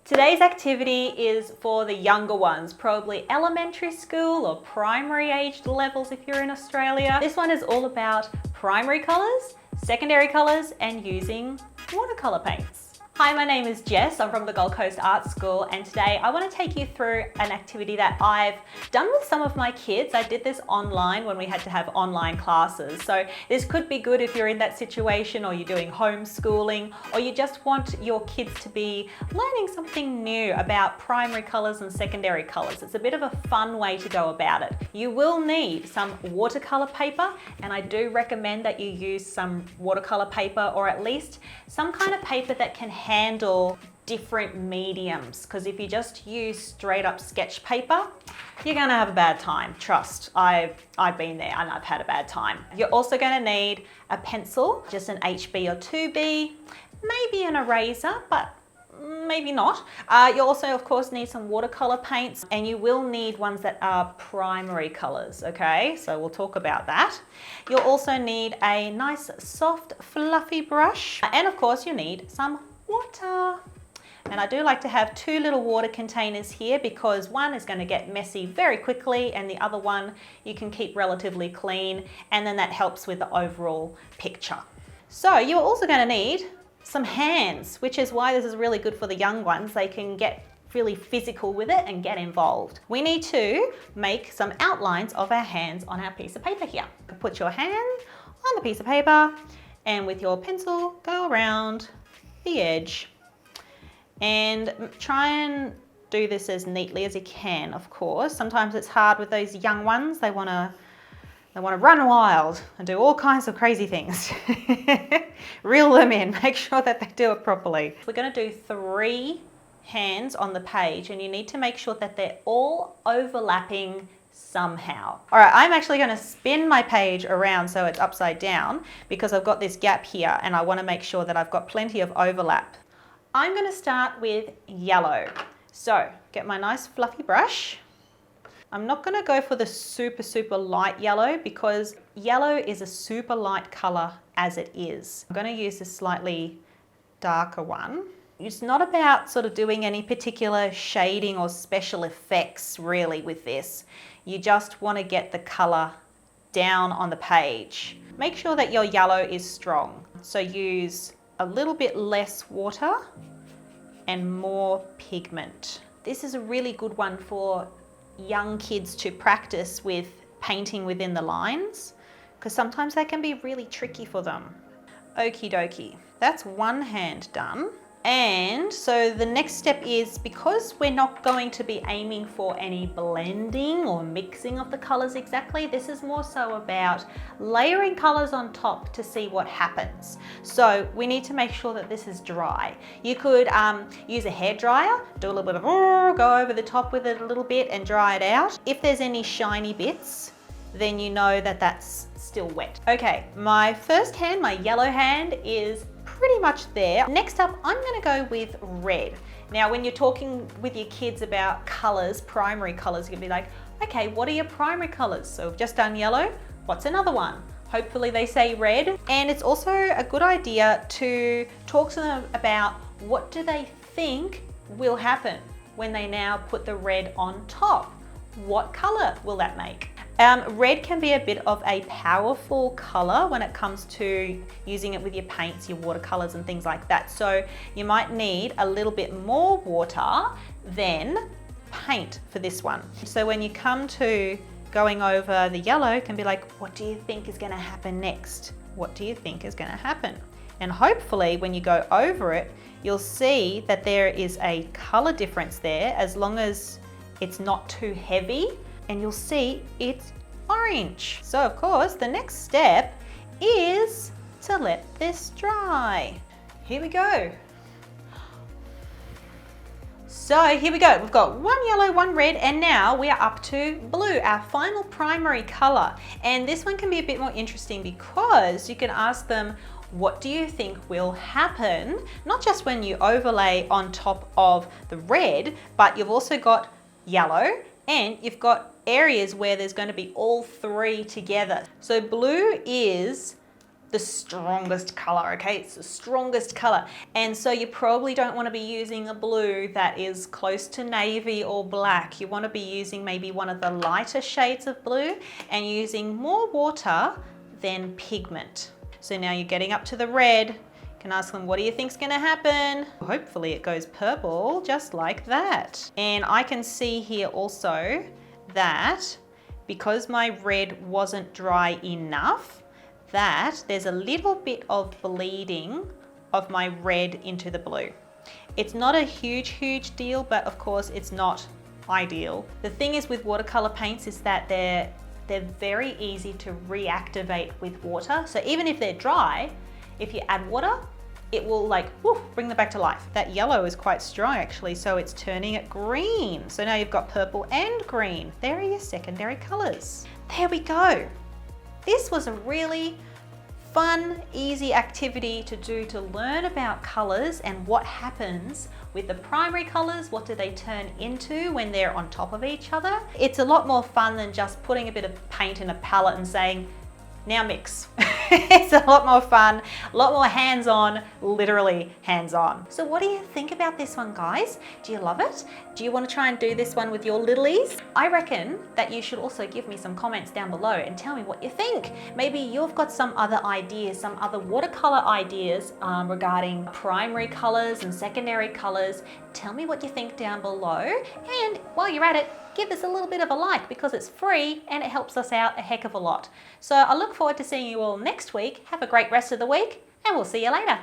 Today's activity is for the younger ones, probably elementary school or primary aged levels if you're in Australia. This one is all about primary colours, secondary colours, and using watercolour paints. Hi, my name is Jess. I'm from the Gold Coast Art School, and today I want to take you through an activity that I've done with some of my kids. I did this online when we had to have online classes. So this could be good if you're in that situation, or you're doing homeschooling, or you just want your kids to be learning something new about primary colours and secondary colours. It's a bit of a fun way to go about it. You will need some watercolour paper, and I do recommend that you use some watercolour paper, or at least some kind of paper that can handle different mediums, because if you just use straight up sketch paper, you're gonna have a bad time. Trust, I've been there and I've had a bad time. You're also gonna need a pencil, just an HB or 2B, maybe an eraser, but maybe not. You also of course need some watercolor paints, and you will need ones that are primary colors, okay? So we'll talk about that. You'll also need a nice soft fluffy brush, and of course you need some water. And I do like to have two little water containers here, because one is going to get messy very quickly and the other one you can keep relatively clean, and then that helps with the overall picture. So you're also going to need some hands, which is why this is really good for the young ones. They can get really physical with it and get involved. We need to make some outlines of our hands on our piece of paper here. Put your hand on the piece of paper, and with your pencil go around the edge, and try and do this as neatly as you can. Of course, sometimes it's hard with those young ones. They want to run wild and do all kinds of crazy things. Reel them in, make sure that they do it properly. We're going to do 3 hands on the page, and you need to make sure that they're all overlapping somehow. All right, I'm actually going to spin my page around so it's upside down, because I've got this gap here and I want to make sure that I've got plenty of overlap. I'm going to start with yellow. So get my nice fluffy brush. I'm not going to go for the super light yellow, because yellow is a super light color as it is. I'm going to use a slightly darker one. It's not about sort of doing any particular shading or special effects really with this. You just want to get the color down on the page. Make sure that your yellow is strong. So use a little bit less water and more pigment. This is a really good one for young kids to practice with painting within the lines, because sometimes they can be really tricky for them. Okie dokie, that's one hand done. And so the next step is, because we're not going to be aiming for any blending or mixing of the colors exactly, this is more so about layering colors on top to see what happens. So we need to make sure that this is dry. You could use a hairdryer, do a little bit of go over the top with it a little bit and dry it out. If there's any shiny bits, then you know that that's still wet. Okay, my first hand, my yellow hand, is pretty much there. Next up, I'm going to go with red. Now, when you're talking with your kids about colors, primary colors, you can be like, okay, what are your primary colors? So we've just done yellow. What's another one? Hopefully they say red. And it's also a good idea to talk to them about what do they think will happen when they now put the red on top. What color will that make? Red can be a bit of a powerful color when it comes to using it with your paints, your watercolors and things like that. So you might need a little bit more water than paint for this one. So when you come to going over the yellow, it can be like, what do you think is going to happen next? What do you think is going to happen? And hopefully when you go over it, you'll see that there is a color difference there, as long as it's not too heavy. And you'll see it's orange. So of course, the next step is to let this dry. Here we go. So here we go. We've got one yellow, one red, and now we are up to blue, our final primary color. And this one can be a bit more interesting, because you can ask them, what do you think will happen? Not just when you overlay on top of the red, but you've also got yellow, and you've got areas where there's going to be all 3 together. So blue is the strongest color, okay? It's the strongest color. And so you probably don't want to be using a blue that is close to navy or black. You want to be using maybe one of the lighter shades of blue and using more water than pigment. So now you're getting up to the red. You can ask them, what do you think's gonna happen? Hopefully it goes purple, just like that. And I can see here also that because my red wasn't dry enough, that there's a little bit of bleeding of my red into the blue. It's not a huge deal, but of course it's not ideal. The thing is with watercolor paints is that they're very easy to reactivate with water. So even if they're dry, if you add water, it will like bring them back to life. That yellow is quite strong actually, so it's turning it green. So now you've got purple and green. There are your secondary colors. There we go. This was a really fun, easy activity to do to learn about colors and what happens with the primary colors. What do they turn into when they're on top of each other? It's a lot more fun than just putting a bit of paint in a palette and saying, now mix. It's a lot more fun, a lot more hands-on, literally hands-on. So what do you think about this one, guys? Do you love it? Do you want to try and do this one with your littlies? I reckon that you should also give me some comments down below and tell me what you think. Maybe you've got some other ideas, some other watercolor ideas regarding primary colors and secondary colors. Tell me what you think down below. And while you're at it, give this a little bit of a like because it's free and it helps us out a heck of a lot. So I look forward to seeing you all next week. Have a great rest of the week and we'll see you later.